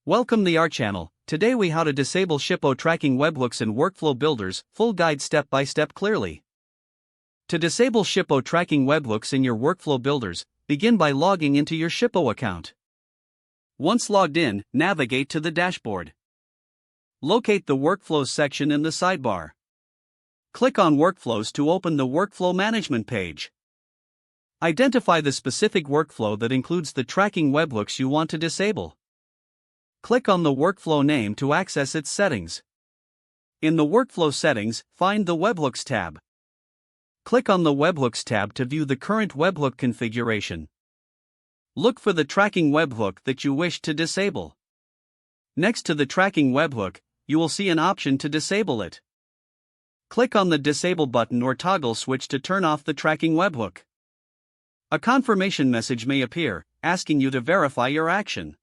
Welcome to our channel. Today we how to disable Shippo tracking webhooks and workflow builders, full guide step by step clearly. To disable Shippo tracking webhooks in your workflow builders, begin by logging into your Shippo account. Once logged in, navigate to the dashboard. Locate the Workflows section in the sidebar. Click on Workflows to open the Workflow Management page. Identify the specific workflow that includes the tracking webhooks you want to disable. Click on the workflow name to access its settings. In the Workflow settings, find the Webhooks tab. Click on the Webhooks tab to view the current webhook configuration. Look for the tracking webhook that you wish to disable. Next to the tracking webhook, you will see an option to disable it. Click on the Disable button or toggle switch to turn off the tracking webhook. A confirmation message may appear, asking you to verify your action.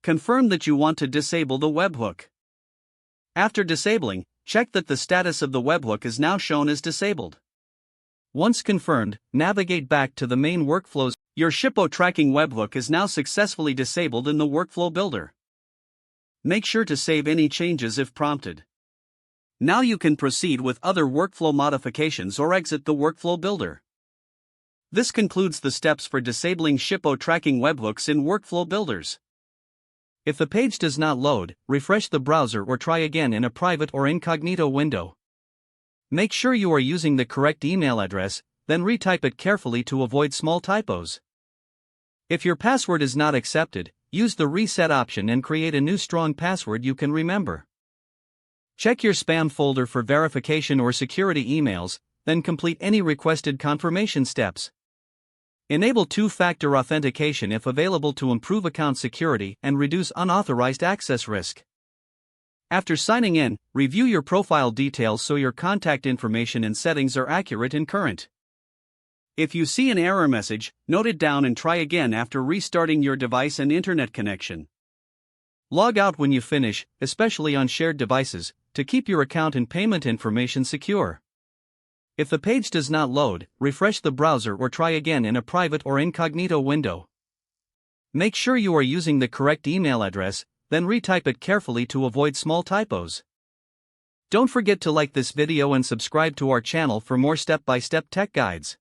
Confirm that you want to disable the webhook. After disabling, check that the status of the webhook is now shown as disabled. Once confirmed, navigate back to the main workflows. Your Shippo tracking webhook is now successfully disabled in the workflow builder. Make sure to save any changes if prompted. Now you can proceed with other workflow modifications or exit the workflow builder. This concludes the steps for disabling Shippo tracking webhooks in workflow builders. If the page does not load, refresh the browser or try again in a private or incognito window. Make sure you are using the correct email address, then retype it carefully to avoid small typos. If your password is not accepted, use the reset option and create a new strong password you can remember. Check your spam folder for verification or security emails, then complete any requested confirmation steps. Enable two-factor authentication if available to improve account security and reduce unauthorized access risk. After signing in, review your profile details so your contact information and settings are accurate and current. If you see an error message, note it down and try again after restarting your device and internet connection. Log out when you finish, especially on shared devices, to keep your account and payment information secure. If the page does not load, refresh the browser or try again in a private or incognito window. Make sure you are using the correct email address, then retype it carefully to avoid small typos. Don't forget to like this video and subscribe to our channel for more step-by-step tech guides.